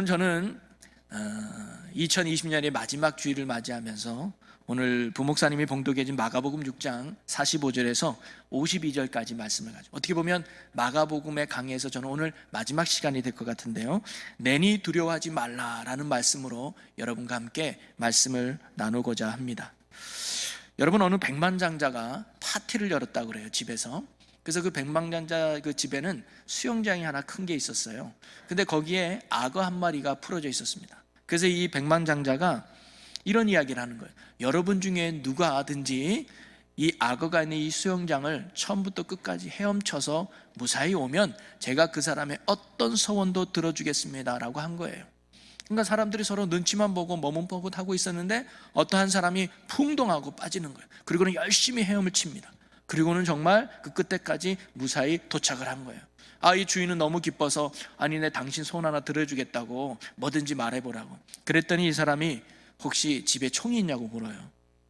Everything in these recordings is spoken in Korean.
저는 2020년의 마지막 주일을 맞이하면서 오늘 부목사님이 봉독해 준 마가복음 6장 45절에서 52절까지 말씀을 가지고, 어떻게 보면 마가복음의 강의에서 저는 오늘 마지막 시간이 될 것 같은데요, 내니 두려워하지 말라라는 말씀으로 여러분과 함께 말씀을 나누고자 합니다. 여러분, 어느 백만장자가 파티를 열었다고 그래요, 집에서. 그래서 그 백만장자 그 집에는 수영장이 하나 큰 게 있었어요. 근데 거기에 악어 한 마리가 풀어져 있었습니다. 그래서 이 백만장자가 이런 이야기를 하는 거예요. 여러분 중에 누가든지 이 악어가 있는 이 수영장을 처음부터 끝까지 헤엄쳐서 무사히 오면 제가 그 사람의 어떤 소원도 들어주겠습니다 라고 한 거예요. 그러니까 사람들이 서로 눈치만 보고 머뭇머뭇하고 있었는데 어떠한 사람이 풍덩하고 빠지는 거예요. 그리고는 열심히 헤엄을 칩니다. 그리고는 정말 그 끝에까지 무사히 도착을 한 거예요. 이 주인은 너무 기뻐서 아니 내 당신 소원 하나 들어주겠다고 뭐든지 말해보라고. 그랬더니 이 사람이 혹시 집에 총이 있냐고 물어요.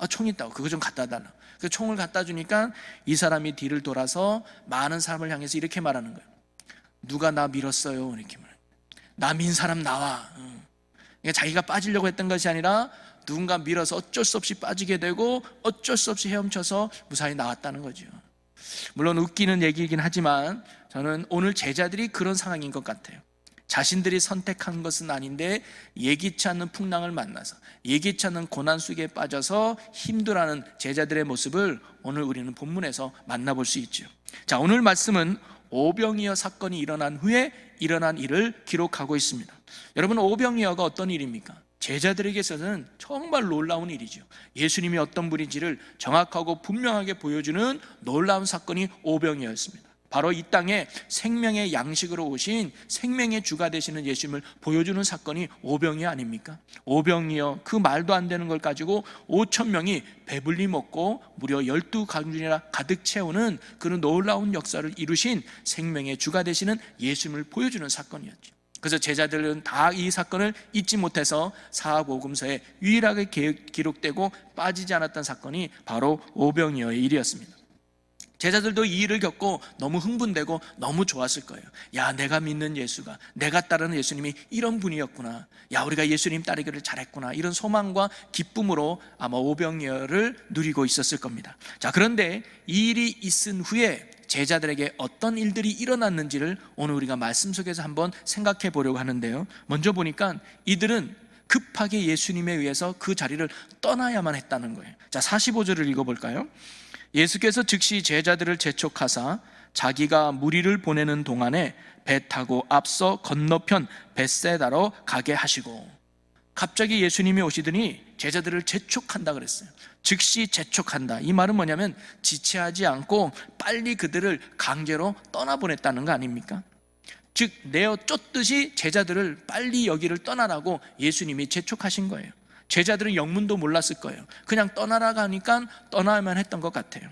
총 있다고. 그거 좀 갖다 달라. 그 총을 갖다 주니까 이 사람이 뒤를 돌아서 많은 사람을 향해서 이렇게 말하는 거예요. 누가 나 밀었어요? 이렇게 말해요. 나 민 사람 나와. 그러니까 자기가 빠지려고 했던 것이 아니라 누군가 밀어서 어쩔 수 없이 빠지게 되고 어쩔 수 없이 헤엄쳐서 무사히 나왔다는 거죠. 물론 웃기는 얘기이긴 하지만 저는 오늘 제자들이 그런 상황인 것 같아요. 자신들이 선택한 것은 아닌데 예기치 않는 풍랑을 만나서 예기치 않는 고난 속에 빠져서 힘들어하는 제자들의 모습을 오늘 우리는 본문에서 만나볼 수 있죠. 자, 오늘 말씀은 오병이어 사건이 일어난 후에 일어난 일을 기록하고 있습니다. 여러분, 오병이어가 어떤 일입니까? 제자들에게 있어서는 정말 놀라운 일이죠. 예수님이 어떤 분인지를 정확하고 분명하게 보여주는 놀라운 사건이 오병이어였습니다. 바로 이 땅에 생명의 양식으로 오신 생명의 주가 되시는 예수님을 보여주는 사건이 오병이어 아닙니까? 오병이어, 그 말도 안 되는 걸 가지고 5천 명이 배불리 먹고 무려 12강준이나 가득 채우는 그런 놀라운 역사를 이루신 생명의 주가 되시는 예수님을 보여주는 사건이었죠. 그래서 제자들은 다 이 사건을 잊지 못해서 사복음서에 유일하게 기록되고 빠지지 않았던 사건이 바로 오병이어의 일이었습니다. 제자들도 이 일을 겪고 너무 흥분되고 너무 좋았을 거예요. 야, 내가 믿는 예수가, 내가 따르는 예수님이 이런 분이었구나. 야, 우리가 예수님 따르기를 잘했구나. 이런 소망과 기쁨으로 아마 오병이어를 누리고 있었을 겁니다. 자, 그런데 이 일이 있은 후에 제자들에게 어떤 일들이 일어났는지를 오늘 우리가 말씀 속에서 한번 생각해 보려고 하는데요, 먼저 보니까 이들은 급하게 예수님에 의해서 그 자리를 떠나야만 했다는 거예요. 자, 45절을 읽어볼까요? 예수께서 즉시 제자들을 재촉하사 자기가 무리를 보내는 동안에 배 타고 앞서 건너편 벳세다로 가게 하시고. 갑자기 예수님이 오시더니 제자들을 재촉한다 그랬어요. 즉시 재촉한다. 이 말은 뭐냐면 지체하지 않고 빨리 그들을 강제로 떠나보냈다는 거 아닙니까? 즉 내어 쫓듯이 제자들을 빨리 여기를 떠나라고 예수님이 재촉하신 거예요. 제자들은 영문도 몰랐을 거예요. 그냥 떠나라고 하니까 떠나야만 했던 것 같아요.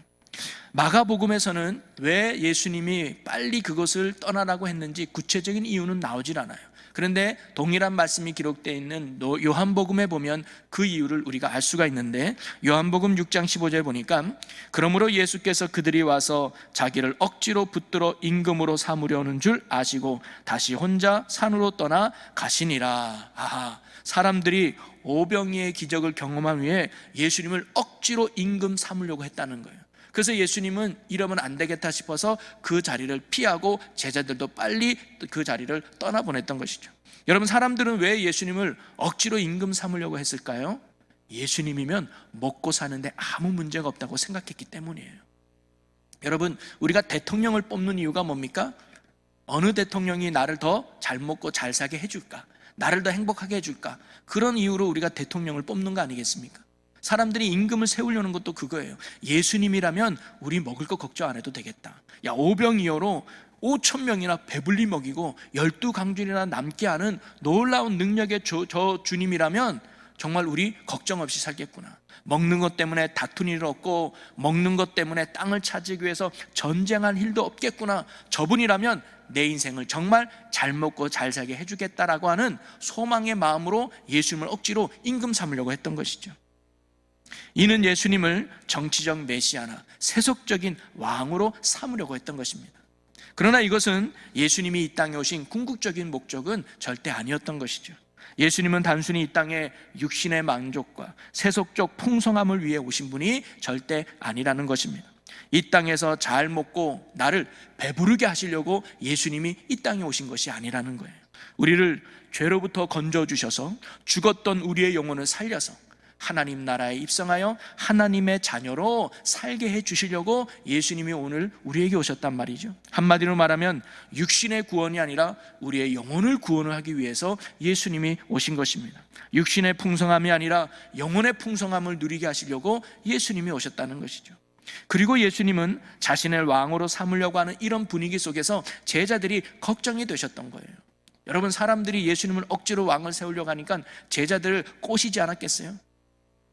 마가복음에서는 왜 예수님이 빨리 그것을 떠나라고 했는지 구체적인 이유는 나오질 않아요. 그런데 동일한 말씀이 기록되어 있는 요한복음에 보면 그 이유를 우리가 알 수가 있는데, 요한복음 6장 15절에 보니까 그러므로 예수께서 그들이 와서 자기를 억지로 붙들어 임금으로 삼으려는 줄 아시고 다시 혼자 산으로 떠나 가시니라. 사람들이 오병이어의 기적을 경험한 후에 예수님을 억지로 임금 삼으려고 했다는 거예요. 그래서 예수님은 이러면 안 되겠다 싶어서 그 자리를 피하고 제자들도 빨리 그 자리를 떠나보냈던 것이죠. 여러분, 사람들은 왜 예수님을 억지로 임금 삼으려고 했을까요? 예수님이면 먹고 사는데 아무 문제가 없다고 생각했기 때문이에요. 여러분, 우리가 대통령을 뽑는 이유가 뭡니까? 어느 대통령이 나를 더 잘 먹고 잘 사게 해줄까? 나를 더 행복하게 해줄까? 그런 이유로 우리가 대통령을 뽑는 거 아니겠습니까? 사람들이 임금을 세우려는 것도 그거예요. 예수님이라면 우리 먹을 거 걱정 안 해도 되겠다. 야, 오병이어로 5천 명이나 배불리 먹이고 12강준이나 남게 하는 놀라운 능력의 저 주님이라면 정말 우리 걱정 없이 살겠구나. 먹는 것 때문에 다툰 일 없고 먹는 것 때문에 땅을 차지하기 위해서 전쟁할 일도 없겠구나. 저분이라면 내 인생을 정말 잘 먹고 잘 살게 해주겠다라고 하는 소망의 마음으로 예수님을 억지로 임금 삼으려고 했던 것이죠. 이는 예수님을 정치적 메시아나 세속적인 왕으로 삼으려고 했던 것입니다. 그러나 이것은 예수님이 이 땅에 오신 궁극적인 목적은 절대 아니었던 것이죠. 예수님은 단순히 이 땅에 육신의 만족과 세속적 풍성함을 위해 오신 분이 절대 아니라는 것입니다. 이 땅에서 잘 먹고 나를 배부르게 하시려고 예수님이 이 땅에 오신 것이 아니라는 거예요. 우리를 죄로부터 건져주셔서 죽었던 우리의 영혼을 살려서 하나님 나라에 입성하여 하나님의 자녀로 살게 해주시려고 예수님이 오늘 우리에게 오셨단 말이죠. 한마디로 말하면 육신의 구원이 아니라 우리의 영혼을 구원을 하기 위해서 예수님이 오신 것입니다. 육신의 풍성함이 아니라 영혼의 풍성함을 누리게 하시려고 예수님이 오셨다는 것이죠. 그리고 예수님은 자신을 왕으로 삼으려고 하는 이런 분위기 속에서 제자들이 걱정이 되셨던 거예요. 여러분, 사람들이 예수님을 억지로 왕을 세우려고 하니까 제자들을 꼬시지 않았겠어요?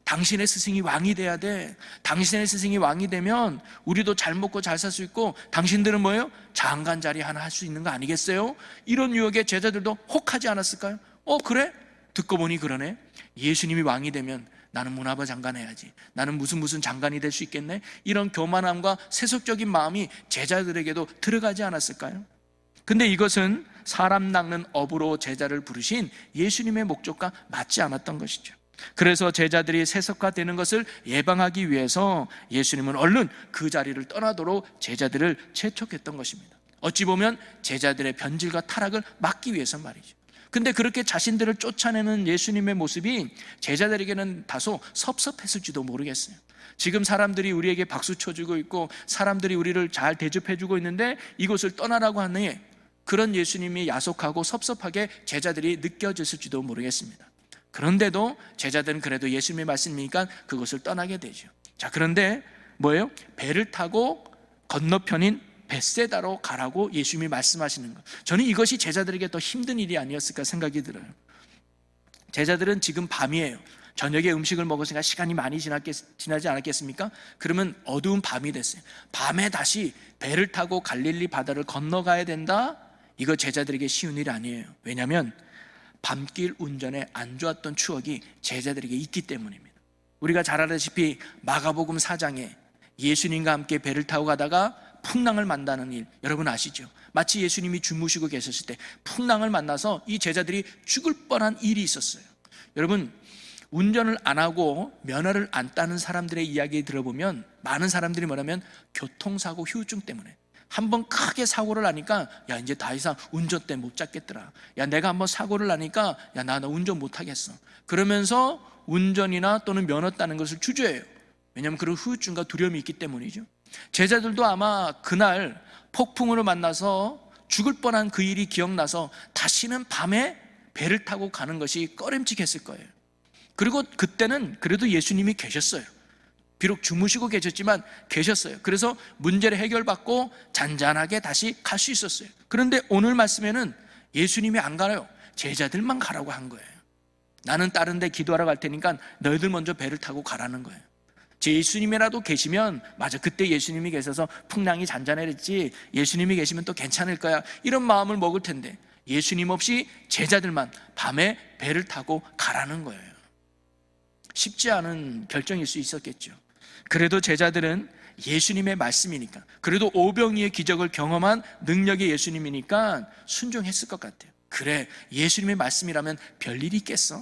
당신의 스승이 왕이 돼야 돼. 당신의 스승이 왕이 되면 우리도 잘 먹고 잘 살 수 있고 당신들은 뭐예요? 장관 자리 하나 할 수 있는 거 아니겠어요? 이런 유혹에 제자들도 혹하지 않았을까요? 그래? 듣고 보니 그러네. 예수님이 왕이 되면 나는 문화부 장관 해야지. 나는 무슨 장관이 될 수 있겠네. 이런 교만함과 세속적인 마음이 제자들에게도 들어가지 않았을까요? 근데 이것은 사람 낚는 업으로 제자를 부르신 예수님의 목적과 맞지 않았던 것이죠. 그래서 제자들이 세속화되는 것을 예방하기 위해서 예수님은 얼른 그 자리를 떠나도록 제자들을 재촉했던 것입니다. 어찌 보면 제자들의 변질과 타락을 막기 위해서 말이죠. 근데 그렇게 자신들을 쫓아내는 예수님의 모습이 제자들에게는 다소 섭섭했을지도 모르겠어요. 지금 사람들이 우리에게 박수 쳐주고 있고 사람들이 우리를 잘 대접해주고 있는데 이곳을 떠나라고 하니 그런 예수님이 야속하고 섭섭하게 제자들이 느껴졌을지도 모르겠습니다. 그런데도 제자들은 그래도 예수님의 말씀이니까 그것을 떠나게 되죠. 자, 그런데 뭐예요? 배를 타고 건너편인 벳세다로 가라고 예수님이 말씀하시는 것, 저는 이것이 제자들에게 더 힘든 일이 아니었을까 생각이 들어요. 제자들은 지금 밤이에요. 저녁에 음식을 먹었으니까 시간이 많이 지나지 않았겠습니까? 그러면 어두운 밤이 됐어요. 밤에 다시 배를 타고 갈릴리 바다를 건너가야 된다? 이거 제자들에게 쉬운 일이 아니에요. 왜냐하면 밤길 운전에 안 좋았던 추억이 제자들에게 있기 때문입니다. 우리가 잘 알다시피 마가복음 4장에 예수님과 함께 배를 타고 가다가 풍랑을 만나는 일, 여러분 아시죠? 마치 예수님이 주무시고 계셨을 때 풍랑을 만나서 이 제자들이 죽을 뻔한 일이 있었어요. 여러분, 운전을 안 하고 면허를 안 따는 사람들의 이야기 들어보면 많은 사람들이 뭐냐면 교통사고 후유증 때문에 한번 크게 사고를 나니까 야, 이제 더 이상 운전대 못 잡겠더라. 야, 내가 한번 사고를 나니까 야, 나 운전 못 하겠어. 그러면서 운전이나 또는 면허 따는 것을 주저해요. 왜냐하면 그런 후유증과 두려움이 있기 때문이죠. 제자들도 아마 그날 폭풍으로 만나서 죽을 뻔한 그 일이 기억나서 다시는 밤에 배를 타고 가는 것이 꺼림칙했을 거예요. 그리고 그때는 그래도 예수님이 계셨어요. 비록 주무시고 계셨지만 계셨어요. 그래서 문제를 해결받고 잔잔하게 다시 갈 수 있었어요. 그런데 오늘 말씀에는 예수님이 안 가요. 제자들만 가라고 한 거예요. 나는 다른 데 기도하러 갈 테니까 너희들 먼저 배를 타고 가라는 거예요. 제 예수님이라도 계시면 맞아, 그때 예수님이 계셔서 풍랑이 잔잔했지, 예수님이 계시면 또 괜찮을 거야, 이런 마음을 먹을 텐데 예수님 없이 제자들만 밤에 배를 타고 가라는 거예요. 쉽지 않은 결정일 수 있었겠죠. 그래도 제자들은 예수님의 말씀이니까, 그래도 오병이의 기적을 경험한 능력의 예수님이니까 순종했을 것 같아요. 그래, 예수님의 말씀이라면 별일이 있겠어?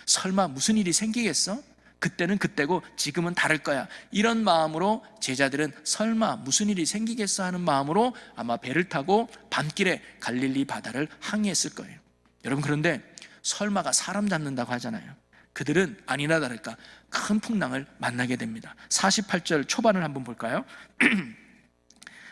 설마 무슨 일이 생기겠어? 그때는 그때고 지금은 다를 거야, 이런 마음으로 제자들은 설마 무슨 일이 생기겠어 하는 마음으로 아마 배를 타고 밤길에 갈릴리 바다를 항해했을 거예요. 여러분, 그런데 설마가 사람 잡는다고 하잖아요. 그들은 아니나 다를까 큰 풍랑을 만나게 됩니다. 48절 초반을 한번 볼까요?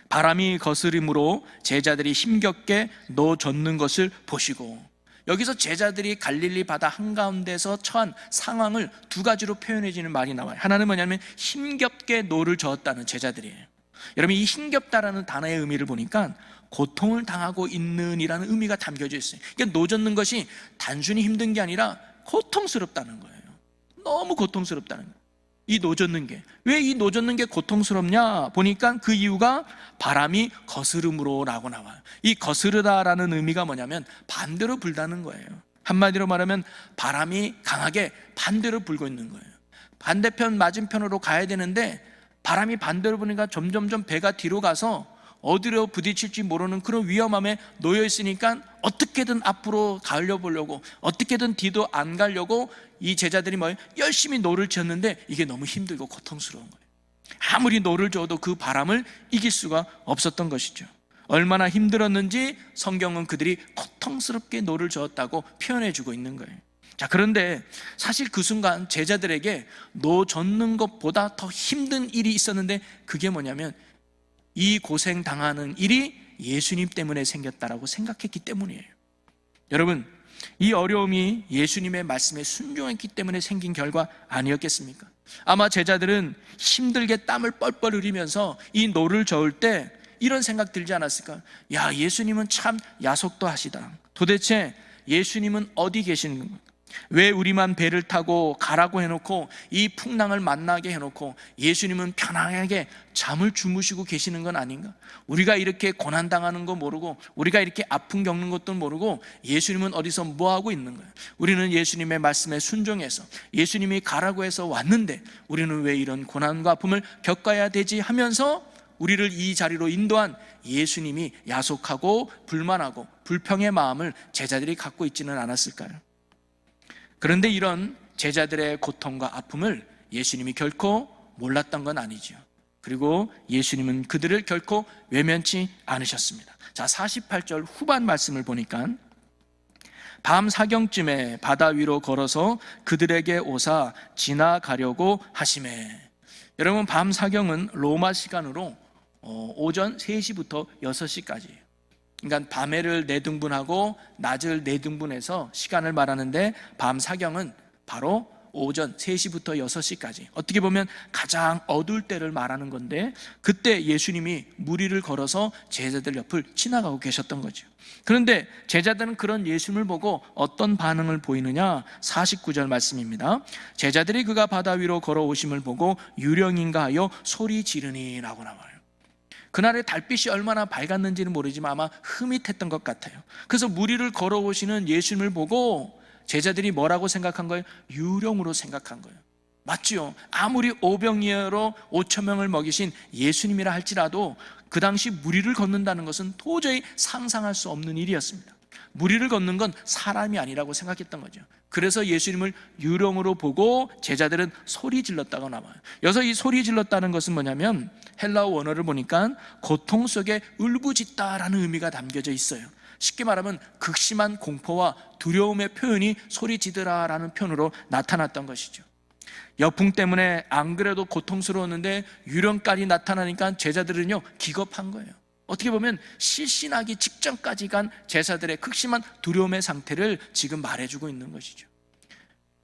바람이 거스림으로 제자들이 힘겹게 놓아졌는 것을 보시고, 여기서 제자들이 갈릴리 바다 한가운데서 처한 상황을 두 가지로 표현해지는 말이 나와요. 하나는 뭐냐면 힘겹게 노를 저었다는 제자들이에요. 여러분, 이 힘겹다라는 단어의 의미를 보니까 고통을 당하고 있는 이라는 의미가 담겨져 있어요. 그러니까 노젓는 것이 단순히 힘든 게 아니라 고통스럽다는 거예요. 너무 고통스럽다는 거예요. 이 노젓는 게, 왜 이 노젓는 게 고통스럽냐 보니까 그 이유가 바람이 거스름으로 라고 나와요. 이 거스르다라는 의미가 뭐냐면 반대로 불다는 거예요. 한마디로 말하면 바람이 강하게 반대로 불고 있는 거예요. 반대편 맞은편으로 가야 되는데 바람이 반대로 부니까 점점점 배가 뒤로 가서 어디로 부딪힐지 모르는 그런 위험함에 놓여 있으니까 어떻게든 앞으로 가려보려고, 어떻게든 뒤도 안 가려고 이 제자들이 열심히 노를 지었는데 이게 너무 힘들고 고통스러운 거예요. 아무리 노를 저어도 그 바람을 이길 수가 없었던 것이죠. 얼마나 힘들었는지 성경은 그들이 고통스럽게 노를 저었다고 표현해 주고 있는 거예요. 자, 그런데 사실 그 순간 제자들에게 노 젓는 것보다 더 힘든 일이 있었는데, 그게 뭐냐면 이 고생 당하는 일이 예수님 때문에 생겼다라고 생각했기 때문이에요. 여러분, 이 어려움이 예수님의 말씀에 순종했기 때문에 생긴 결과 아니었겠습니까? 아마 제자들은 힘들게 땀을 뻘뻘 흘리면서 이 노를 저을 때 이런 생각 들지 않았을까? 야, 예수님은 참 야속도 하시다. 도대체 예수님은 어디 계시는 건가? 왜 우리만 배를 타고 가라고 해놓고 이 풍랑을 만나게 해놓고 예수님은 편안하게 잠을 주무시고 계시는 건 아닌가? 우리가 이렇게 고난당하는 거 모르고, 우리가 이렇게 아픔 겪는 것도 모르고 예수님은 어디서 뭐하고 있는 거야? 우리는 예수님의 말씀에 순종해서 예수님이 가라고 해서 왔는데 우리는 왜 이런 고난과 아픔을 겪어야 되지 하면서 우리를 이 자리로 인도한 예수님이 야속하고 불만하고 불평의 마음을 제자들이 갖고 있지는 않았을까요? 그런데 이런 제자들의 고통과 아픔을 예수님이 결코 몰랐던 건 아니죠. 그리고 예수님은 그들을 결코 외면치 않으셨습니다. 자, 48절 후반 말씀을 보니까 밤 사경쯤에 바다 위로 걸어서 그들에게 오사 지나가려고 하시매. 여러분, 밤 사경은 로마 시간으로 오전 3시부터 6시까지예요. 그러니까 밤해를 4등분하고 낮을 4등분해서 시간을 말하는데, 밤 사경은 바로 오전 3시부터 6시까지, 어떻게 보면 가장 어두울 때를 말하는 건데, 그때 예수님이 무리를 걸어서 제자들 옆을 지나가고 계셨던 거죠. 그런데 제자들은 그런 예수님을 보고 어떤 반응을 보이느냐? 49절 말씀입니다. 제자들이 그가 바다 위로 걸어오심을 보고 유령인가 하여 소리 지르니 라고 나와요. 그날의 달빛이 얼마나 밝았는지는 모르지만 아마 흐릿했던 것 같아요. 그래서 무리를 걸어오시는 예수님을 보고 제자들이 뭐라고 생각한 거예요? 유령으로 생각한 거예요. 맞죠? 아무리 오병이어로 5천 명을 먹이신 예수님이라 할지라도 그 당시 무리를 걷는다는 것은 도저히 상상할 수 없는 일이었습니다. 무리를 걷는 건 사람이 아니라고 생각했던 거죠. 그래서 예수님을 유령으로 보고 제자들은 소리 질렀다고 나와요. 여기서 이 소리 질렀다는 것은 뭐냐면 헬라어 원어를 보니까 고통 속에 울부짖다라는 의미가 담겨져 있어요. 쉽게 말하면 극심한 공포와 두려움의 표현이 소리 지르라라는 표현으로 나타났던 것이죠. 역풍 때문에 안 그래도 고통스러웠는데 유령까지 나타나니까 제자들은요 기겁한 거예요. 어떻게 보면 실신하기 직전까지 간 제자들의 극심한 두려움의 상태를 지금 말해주고 있는 것이죠.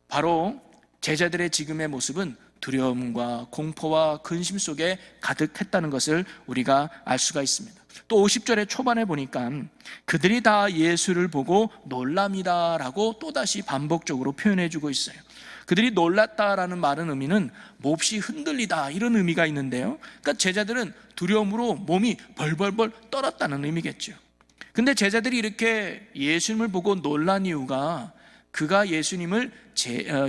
바로 제자들의 지금의 모습은 두려움과 공포와 근심 속에 가득했다는 것을 우리가 알 수가 있습니다. 또 50절의 초반에 보니까 그들이 다 예수를 보고 놀랍니다라고 또다시 반복적으로 표현해주고 있어요. 그들이 놀랐다라는 말은 의미는 몹시 흔들리다 이런 의미가 있는데요, 그러니까 제자들은 두려움으로 몸이 벌벌벌 떨었다는 의미겠죠. 근데 제자들이 이렇게 예수님을 보고 놀란 이유가 그가 예수님을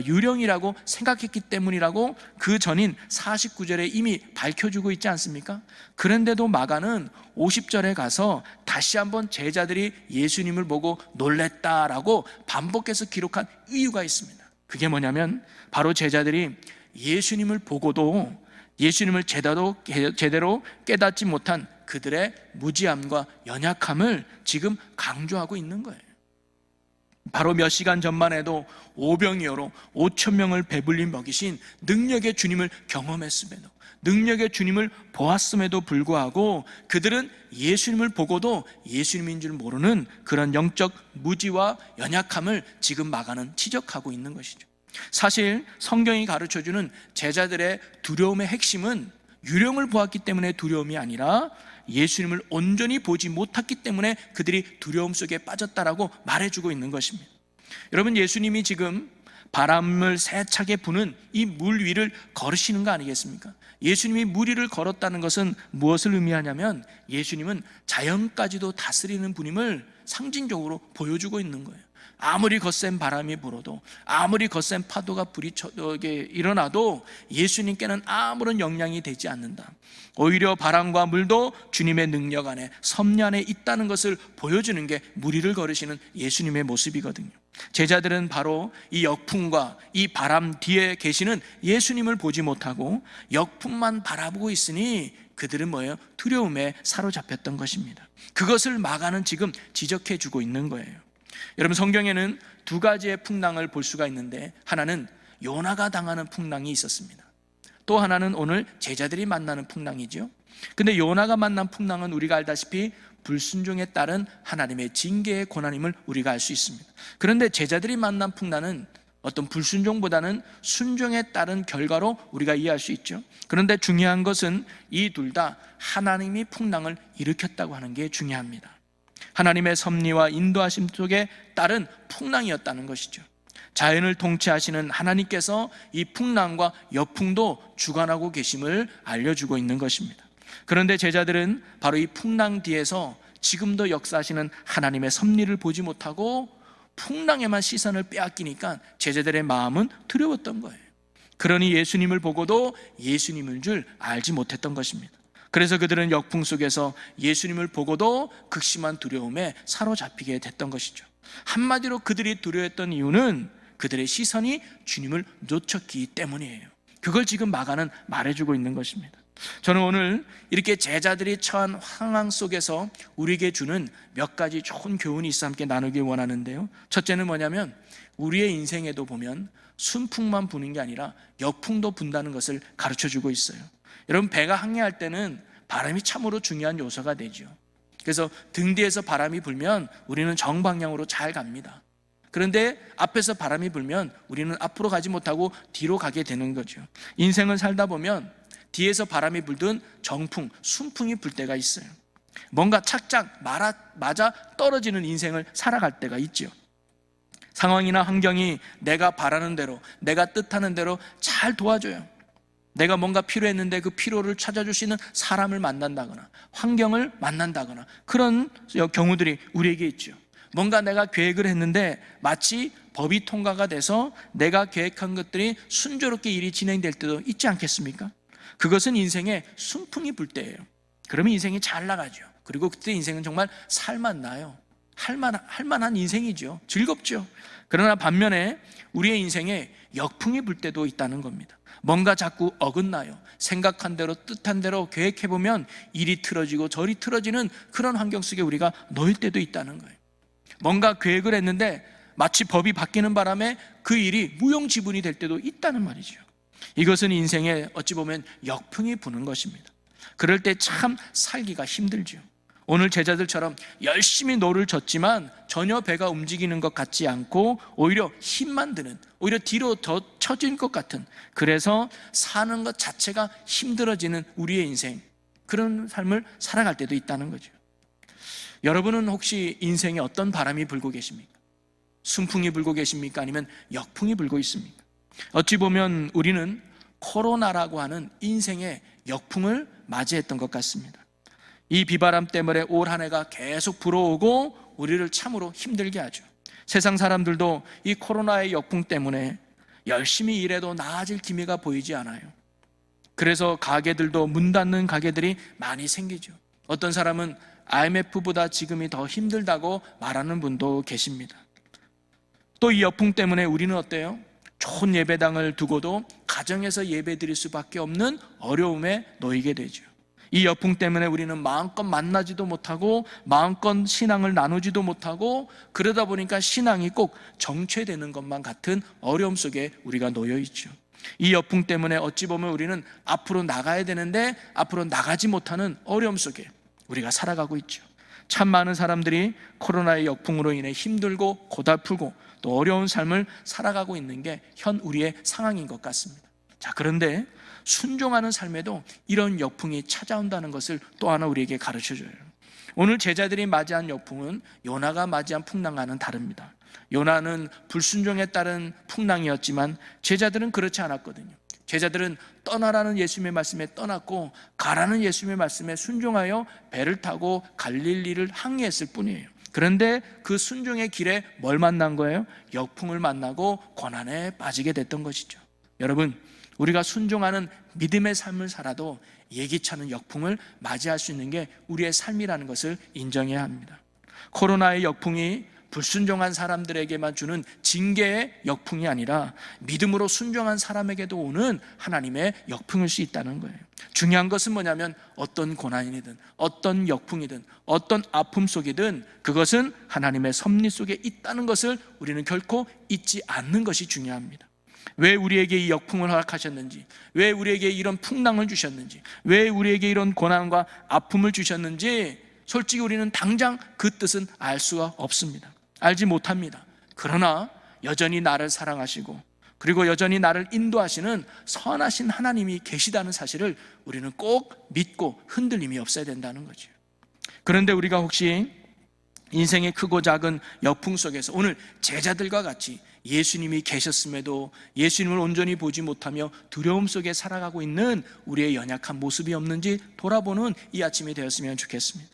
유령이라고 생각했기 때문이라고 그 전인 49절에 이미 밝혀주고 있지 않습니까? 그런데도 마가는 50절에 가서 다시 한번 제자들이 예수님을 보고 놀랬다라고 반복해서 기록한 이유가 있습니다. 그게 뭐냐면 바로 제자들이 예수님을 보고도 예수님을 제대로 깨닫지 못한 그들의 무지함과 연약함을 지금 강조하고 있는 거예요. 바로 몇 시간 전만 해도 오병이어로 5천 명을 배불리 먹이신 능력의 주님을 경험했음에도, 능력의 주님을 보았음에도 불구하고 그들은 예수님을 보고도 예수님인 줄 모르는 그런 영적 무지와 연약함을 지금 마가는 지적하고 있는 것이죠. 사실 성경이 가르쳐주는 제자들의 두려움의 핵심은 유령을 보았기 때문에 두려움이 아니라 예수님을 온전히 보지 못했기 때문에 그들이 두려움 속에 빠졌다라고 말해주고 있는 것입니다. 여러분, 예수님이 지금 바람을 세차게 부는 이 물 위를 걸으시는 거 아니겠습니까? 예수님이 물 위를 걸었다는 것은 무엇을 의미하냐면 예수님은 자연까지도 다스리는 분임을 상징적으로 보여주고 있는 거예요. 아무리 거센 바람이 불어도, 아무리 거센 파도가 일어나도 예수님께는 아무런 영향이 되지 않는다. 오히려 바람과 물도 주님의 능력 안에, 섭리 안에 있다는 것을 보여주는 게 무리를 걸으시는 예수님의 모습이거든요. 제자들은 바로 이 역풍과 이 바람 뒤에 계시는 예수님을 보지 못하고 역풍만 바라보고 있으니 그들은 뭐예요? 두려움에 사로잡혔던 것입니다. 그것을 마가는 지금 지적해 주고 있는 거예요. 여러분, 성경에는 두 가지의 풍랑을 볼 수가 있는데, 하나는 요나가 당하는 풍랑이 있었습니다. 또 하나는 오늘 제자들이 만나는 풍랑이죠. 근데 요나가 만난 풍랑은 우리가 알다시피 불순종에 따른 하나님의 징계의 고난임을 우리가 알 수 있습니다. 그런데 제자들이 만난 풍랑은 어떤 불순종보다는 순종에 따른 결과로 우리가 이해할 수 있죠. 그런데 중요한 것은 이 둘 다 하나님이 풍랑을 일으켰다고 하는 게 중요합니다. 하나님의 섭리와 인도하심 속에 따른 풍랑이었다는 것이죠. 자연을 통치하시는 하나님께서 이 풍랑과 역풍도 주관하고 계심을 알려주고 있는 것입니다. 그런데 제자들은 바로 이 풍랑 뒤에서 지금도 역사하시는 하나님의 섭리를 보지 못하고 풍랑에만 시선을 빼앗기니까 제자들의 마음은 두려웠던 거예요. 그러니 예수님을 보고도 예수님인 줄 알지 못했던 것입니다. 그래서 그들은 역풍 속에서 예수님을 보고도 극심한 두려움에 사로잡히게 됐던 것이죠. 한마디로 그들이 두려워했던 이유는 그들의 시선이 주님을 놓쳤기 때문이에요. 그걸 지금 마가는 말해주고 있는 것입니다. 저는 오늘 이렇게 제자들이 처한 상황 속에서 우리에게 주는 몇 가지 좋은 교훈이 있어 함께 나누길 원하는데요. 첫째는 뭐냐면, 우리의 인생에도 보면 순풍만 부는 게 아니라 역풍도 분다는 것을 가르쳐주고 있어요. 여러분, 배가 항해할 때는 바람이 참으로 중요한 요소가 되죠. 그래서 등 뒤에서 바람이 불면 우리는 정방향으로 잘 갑니다. 그런데 앞에서 바람이 불면 우리는 앞으로 가지 못하고 뒤로 가게 되는 거죠. 인생을 살다 보면 뒤에서 바람이 불든 정풍, 순풍이 불 때가 있어요. 뭔가 착착 맞아 떨어지는 인생을 살아갈 때가 있죠. 상황이나 환경이 내가 바라는 대로, 내가 뜻하는 대로 잘 도와줘요. 내가 뭔가 필요했는데 그 필요를 찾아줄 수 있는 사람을 만난다거나 환경을 만난다거나 그런 경우들이 우리에게 있죠. 뭔가 내가 계획을 했는데 마치 법이 통과가 돼서 내가 계획한 것들이 순조롭게 일이 진행될 때도 있지 않겠습니까? 그것은 인생에 순풍이 불 때예요. 그러면 인생이 잘 나가죠. 그리고 그때 인생은 정말 살맛나요. 할만한 인생이죠. 즐겁죠. 그러나 반면에 우리의 인생에 역풍이 불 때도 있다는 겁니다. 뭔가 자꾸 어긋나요. 생각한 대로, 뜻한 대로 계획해보면 일이 틀어지고 저리 틀어지는 그런 환경 속에 우리가 놓일 때도 있다는 거예요. 뭔가 계획을 했는데 마치 법이 바뀌는 바람에 그 일이 무용지분이 될 때도 있다는 말이죠. 이것은 인생에 어찌 보면 역풍이 부는 것입니다. 그럴 때 참 살기가 힘들죠. 오늘 제자들처럼 열심히 노를 젓지만 전혀 배가 움직이는 것 같지 않고 오히려 힘만 드는, 오히려 뒤로 더 처진 것 같은, 그래서 사는 것 자체가 힘들어지는 우리의 인생, 그런 삶을 살아갈 때도 있다는 거죠. 여러분은 혹시 인생에 어떤 바람이 불고 계십니까? 순풍이 불고 계십니까? 아니면 역풍이 불고 있습니까? 어찌 보면 우리는 코로나라고 하는 인생의 역풍을 맞이했던 것 같습니다. 이 비바람 때문에 올 한 해가 계속 불어오고 우리를 참으로 힘들게 하죠. 세상 사람들도 이 코로나의 역풍 때문에 열심히 일해도 나아질 기미가 보이지 않아요. 그래서 가게들도 문 닫는 가게들이 많이 생기죠. 어떤 사람은 IMF보다 지금이 더 힘들다고 말하는 분도 계십니다. 또 이 역풍 때문에 우리는 어때요? 좋은 예배당을 두고도 가정에서 예배 드릴 수밖에 없는 어려움에 놓이게 되죠. 이 역풍 때문에 우리는 마음껏 만나지도 못하고 마음껏 신앙을 나누지도 못하고 그러다 보니까 신앙이 꼭 정체되는 것만 같은 어려움 속에 우리가 놓여 있죠. 이 역풍 때문에 어찌 보면 우리는 앞으로 나가야 되는데 앞으로 나가지 못하는 어려움 속에 우리가 살아가고 있죠. 참 많은 사람들이 코로나의 역풍으로 인해 힘들고 고달프고 또 어려운 삶을 살아가고 있는 게 현 우리의 상황인 것 같습니다. 자, 그런데 순종하는 삶에도 이런 역풍이 찾아온다는 것을 또 하나 우리에게 가르쳐줘요. 오늘 제자들이 맞이한 역풍은 요나가 맞이한 풍랑과는 다릅니다. 요나는 불순종에 따른 풍랑이었지만 제자들은 그렇지 않았거든요. 제자들은 떠나라는 예수님의 말씀에 떠났고 가라는 예수님의 말씀에 순종하여 배를 타고 갈릴리를 항해했을 뿐이에요. 그런데 그 순종의 길에 뭘 만난 거예요? 역풍을 만나고 고난에 빠지게 됐던 것이죠. 여러분, 우리가 순종하는 믿음의 삶을 살아도 예기치 않은 역풍을 맞이할 수 있는 게 우리의 삶이라는 것을 인정해야 합니다. 코로나의 역풍이 불순종한 사람들에게만 주는 징계의 역풍이 아니라 믿음으로 순종한 사람에게도 오는 하나님의 역풍일 수 있다는 거예요. 중요한 것은 뭐냐면 어떤 고난이든 어떤 역풍이든 어떤 아픔 속이든 그것은 하나님의 섭리 속에 있다는 것을 우리는 결코 잊지 않는 것이 중요합니다. 왜 우리에게 이 역풍을 허락하셨는지, 왜 우리에게 이런 풍랑을 주셨는지, 왜 우리에게 이런 고난과 아픔을 주셨는지 솔직히 우리는 당장 그 뜻은 알 수가 없습니다. 알지 못합니다. 그러나 여전히 나를 사랑하시고 그리고 여전히 나를 인도하시는 선하신 하나님이 계시다는 사실을 우리는 꼭 믿고 흔들림이 없어야 된다는 거죠. 그런데 우리가 혹시 인생의 크고 작은 역풍 속에서 오늘 제자들과 같이 예수님이 계셨음에도 예수님을 온전히 보지 못하며 두려움 속에 살아가고 있는 우리의 연약한 모습이 없는지 돌아보는 이 아침이 되었으면 좋겠습니다.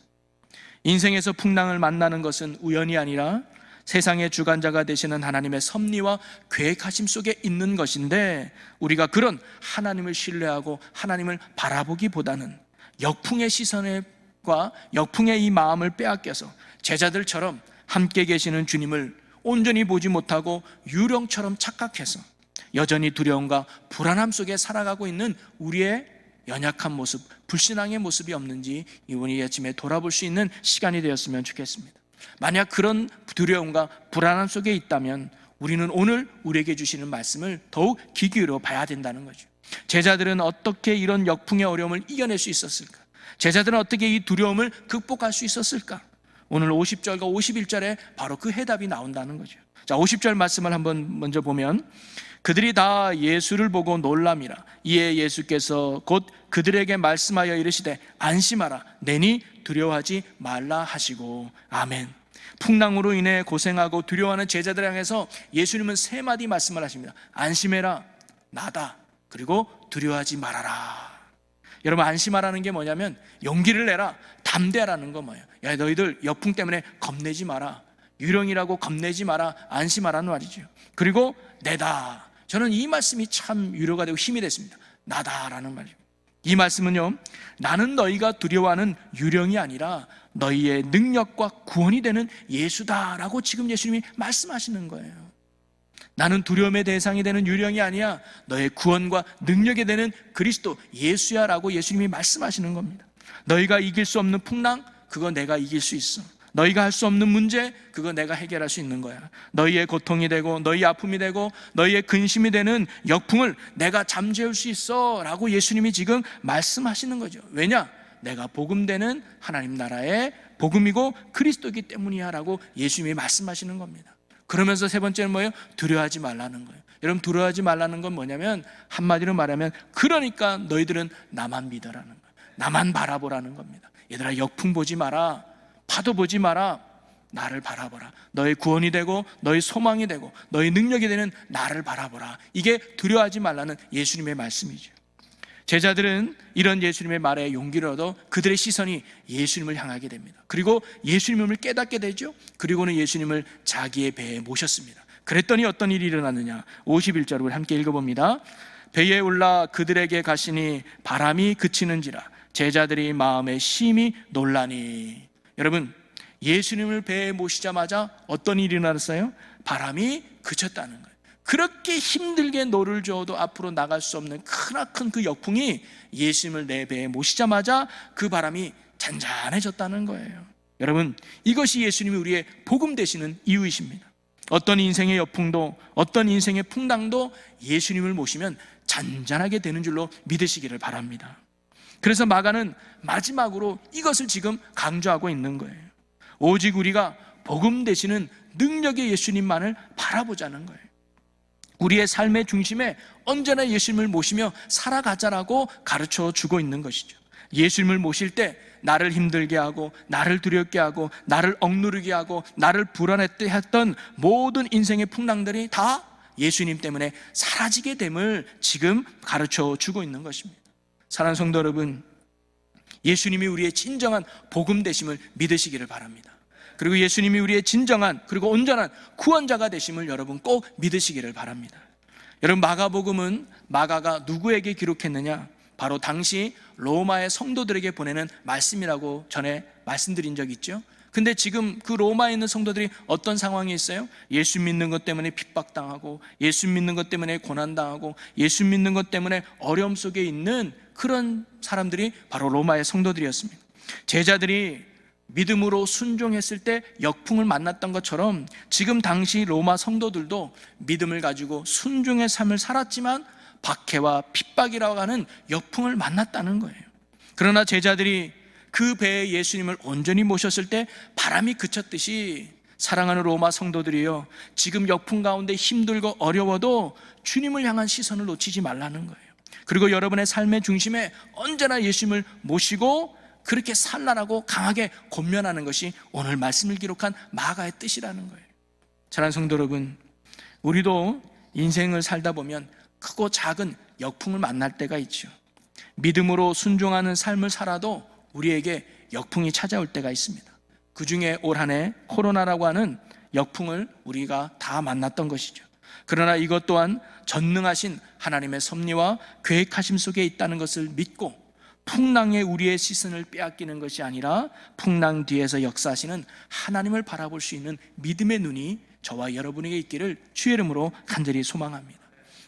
인생에서 풍랑을 만나는 것은 우연이 아니라 세상의 주관자가 되시는 하나님의 섭리와 계획하심 속에 있는 것인데, 우리가 그런 하나님을 신뢰하고 하나님을 바라보기보다는 역풍의 시선과 역풍의 이 마음을 빼앗겨서 제자들처럼 함께 계시는 주님을 온전히 보지 못하고 유령처럼 착각해서 여전히 두려움과 불안함 속에 살아가고 있는 우리의 연약한 모습, 불신앙의 모습이 없는지 이번이 아침에 돌아볼 수 있는 시간이 되었으면 좋겠습니다. 만약 그런 두려움과 불안함 속에 있다면 우리는 오늘 우리에게 주시는 말씀을 더욱 귀 기울여 봐야 된다는 거죠. 제자들은 어떻게 이런 역풍의 어려움을 이겨낼 수 있었을까? 제자들은 어떻게 이 두려움을 극복할 수 있었을까? 오늘 50절과 51절에 바로 그 해답이 나온다는 거죠. 자, 50절 말씀을 한번 먼저 보면, 그들이 다 예수를 보고 놀람이라. 이에 예수께서 곧 그들에게 말씀하여 이르시되 안심하라, 내니 두려워하지 말라 하시고. 아멘. 풍랑으로 인해 고생하고 두려워하는 제자들 향해서 예수님은 세 마디 말씀을 하십니다. 안심해라, 나다, 그리고 두려워하지 말아라. 여러분, 안심하라는 게 뭐냐면 용기를 내라, 담대하라는 거 뭐예요? 야, 너희들 역풍 때문에 겁내지 마라, 유령이라고 겁내지 마라, 안심하라는 말이죠. 그리고 내다, 저는 이 말씀이 참 위로가 되고 힘이 됐습니다. 나다라는 말이죠. 이 말씀은요, 나는 너희가 두려워하는 유령이 아니라 너희의 능력과 구원이 되는 예수다라고 지금 예수님이 말씀하시는 거예요. 나는 두려움의 대상이 되는 유령이 아니야, 너의 구원과 능력이 되는 그리스도 예수야 라고 예수님이 말씀하시는 겁니다. 너희가 이길 수 없는 풍랑, 그거 내가 이길 수 있어. 너희가 할 수 없는 문제, 그거 내가 해결할 수 있는 거야. 너희의 고통이 되고 너희의 아픔이 되고 너희의 근심이 되는 역풍을 내가 잠재울 수 있어 라고 예수님이 지금 말씀하시는 거죠. 왜냐? 내가 복음되는 하나님 나라의 복음이고 그리스도이기 때문이야 라고 예수님이 말씀하시는 겁니다. 그러면서 세 번째는 뭐예요? 두려워하지 말라는 거예요. 여러분, 두려워하지 말라는 건 뭐냐면 한마디로 말하면 그러니까 너희들은 나만 믿어라는 거예요. 나만 바라보라는 겁니다. 얘들아, 역풍 보지 마라, 파도 보지 마라, 나를 바라보라. 너의 구원이 되고 너의 소망이 되고 너의 능력이 되는 나를 바라보라. 이게 두려워하지 말라는 예수님의 말씀이죠. 제자들은 이런 예수님의 말에 용기를 얻어 그들의 시선이 예수님을 향하게 됩니다. 그리고 예수님을 깨닫게 되죠. 그리고는 예수님을 자기의 배에 모셨습니다. 그랬더니 어떤 일이 일어났느냐? 51절을 함께 읽어봅니다. 배에 올라 그들에게 가시니 바람이 그치는지라 제자들이 마음에 심히 놀라니. 여러분, 예수님을 배에 모시자마자 어떤 일이 일어났어요? 바람이 그쳤다는 거예요. 그렇게 힘들게 노를 저어도 앞으로 나갈 수 없는 크나큰 그 역풍이 예수님을 내 배에 모시자마자 그 바람이 잔잔해졌다는 거예요. 여러분, 이것이 예수님이 우리의 복음 되시는 이유이십니다. 어떤 인생의 역풍도 어떤 인생의 풍랑도 예수님을 모시면 잔잔하게 되는 줄로 믿으시기를 바랍니다. 그래서 마가는 마지막으로 이것을 지금 강조하고 있는 거예요. 오직 우리가 복음 되시는 능력의 예수님만을 바라보자는 거예요. 우리의 삶의 중심에 언제나 예수님을 모시며 살아가자라고 가르쳐 주고 있는 것이죠. 예수님을 모실 때 나를 힘들게 하고 나를 두렵게 하고 나를 억누르게 하고 나를 불안했게 했던 모든 인생의 풍랑들이 다 예수님 때문에 사라지게 됨을 지금 가르쳐 주고 있는 것입니다. 사랑하는 성도 여러분, 예수님이 우리의 진정한 복음 되심을 믿으시기를 바랍니다. 그리고 예수님이 우리의 진정한 그리고 온전한 구원자가 되심을 여러분 꼭 믿으시기를 바랍니다. 여러분, 마가복음은 마가가 누구에게 기록했느냐? 바로 당시 로마의 성도들에게 보내는 말씀이라고 전에 말씀드린 적이 있죠. 근데 지금 그 로마에 있는 성도들이 어떤 상황에 있어요? 예수 믿는 것 때문에 핍박당하고, 예수 믿는 것 때문에 고난당하고, 예수 믿는 것 때문에 어려움 속에 있는 그런 사람들이 바로 로마의 성도들이었습니다. 제자들이 믿음으로 순종했을 때 역풍을 만났던 것처럼 지금 당시 로마 성도들도 믿음을 가지고 순종의 삶을 살았지만 박해와 핍박이라고 하는 역풍을 만났다는 거예요. 그러나 제자들이 그 배에 예수님을 온전히 모셨을 때 바람이 그쳤듯이 사랑하는 로마 성도들이요, 지금 역풍 가운데 힘들고 어려워도 주님을 향한 시선을 놓치지 말라는 거예요. 그리고 여러분의 삶의 중심에 언제나 예수님을 모시고 그렇게 살라라고 강하게 권면하는 것이 오늘 말씀을 기록한 마가의 뜻이라는 거예요. 사랑하는 성도 여러분, 우리도 인생을 살다 보면 크고 작은 역풍을 만날 때가 있죠. 믿음으로 순종하는 삶을 살아도 우리에게 역풍이 찾아올 때가 있습니다. 그 중에 올 한 해 코로나라고 하는 역풍을 우리가 다 만났던 것이죠. 그러나 이것 또한 전능하신 하나님의 섭리와 계획하심 속에 있다는 것을 믿고 풍랑에 우리의 시선을 빼앗기는 것이 아니라 풍랑 뒤에서 역사하시는 하나님을 바라볼 수 있는 믿음의 눈이 저와 여러분에게 있기를 주의 이름으로 간절히 소망합니다.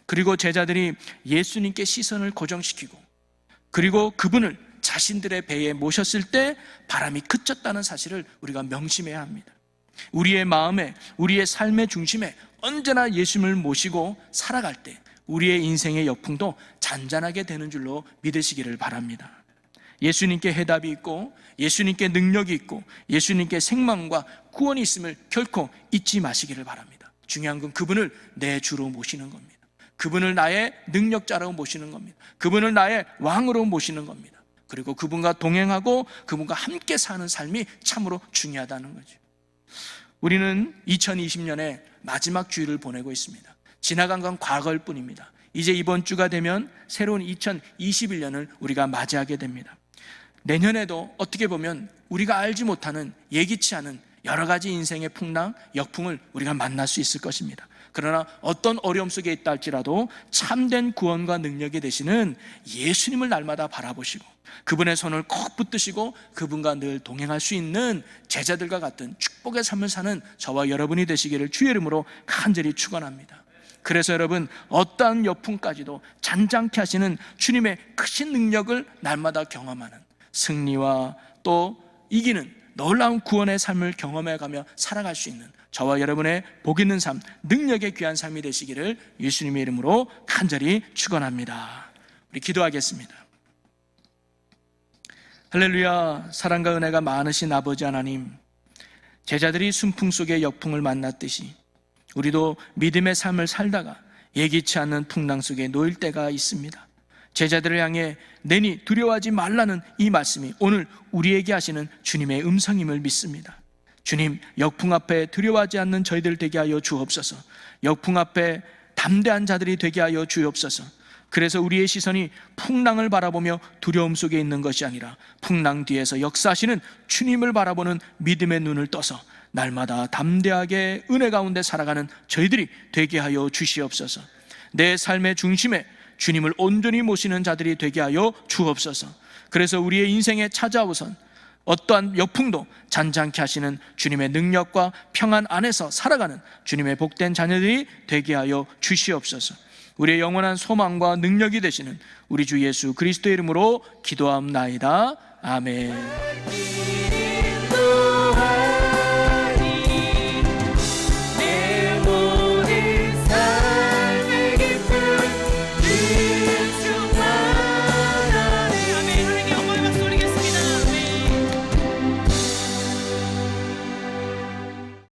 그리고 제자들이 예수님께 시선을 고정시키고 그리고 그분을 자신들의 배에 모셨을 때 바람이 그쳤다는 사실을 우리가 명심해야 합니다. 우리의 마음에, 우리의 삶의 중심에 언제나 예수님을 모시고 살아갈 때 우리의 인생의 역풍도 잔잔하게 되는 줄로 믿으시기를 바랍니다. 예수님께 해답이 있고 예수님께 능력이 있고 예수님께 생명과 구원이 있음을 결코 잊지 마시기를 바랍니다. 중요한 건 그분을 내 주로 모시는 겁니다. 그분을 나의 능력자로 모시는 겁니다. 그분을 나의 왕으로 모시는 겁니다. 그리고 그분과 동행하고 그분과 함께 사는 삶이 참으로 중요하다는 거죠. 우리는 2020년에 마지막 주일을 보내고 있습니다. 지나간 건 과거일 뿐입니다. 이제 이번 주가 되면 새로운 2021년을 우리가 맞이하게 됩니다. 내년에도 어떻게 보면 우리가 알지 못하는, 예기치 않은 여러 가지 인생의 풍랑, 역풍을 우리가 만날 수 있을 것입니다. 그러나 어떤 어려움 속에 있다 할지라도 참된 구원과 능력이 되시는 예수님을 날마다 바라보시고 그분의 손을 꼭 붙드시고 그분과 늘 동행할 수 있는 제자들과 같은 축복의 삶을 사는 저와 여러분이 되시기를 주의 이름으로 간절히 축원합니다. 그래서 여러분, 어떠한 역풍까지도 잔잔케 하시는 주님의 크신 능력을 날마다 경험하는 승리와 또 이기는 놀라운 구원의 삶을 경험해가며 살아갈 수 있는 저와 여러분의 복 있는 삶, 능력의 귀한 삶이 되시기를 예수님의 이름으로 간절히 축원합니다. 우리 기도하겠습니다. 할렐루야. 사랑과 은혜가 많으신 아버지 하나님, 제자들이 순풍 속의 역풍을 만났듯이 우리도 믿음의 삶을 살다가 예기치 않는 풍랑 속에 놓일 때가 있습니다. 제자들을 향해 내니 두려워하지 말라는 이 말씀이 오늘 우리에게 하시는 주님의 음성임을 믿습니다. 주님, 역풍 앞에 두려워하지 않는 저희들 되게 하여 주옵소서. 역풍 앞에 담대한 자들이 되게 하여 주옵소서. 그래서 우리의 시선이 풍랑을 바라보며 두려움 속에 있는 것이 아니라 풍랑 뒤에서 역사하시는 주님을 바라보는 믿음의 눈을 떠서 날마다 담대하게 은혜 가운데 살아가는 저희들이 되게 하여 주시옵소서. 내 삶의 중심에 주님을 온전히 모시는 자들이 되게 하여 주옵소서. 그래서 우리의 인생에 찾아오선 어떠한 역풍도 잔잔케 하시는 주님의 능력과 평안 안에서 살아가는 주님의 복된 자녀들이 되게 하여 주시옵소서. 우리의 영원한 소망과 능력이 되시는 우리 주 예수 그리스도의 이름으로 기도함나이다. 아멘.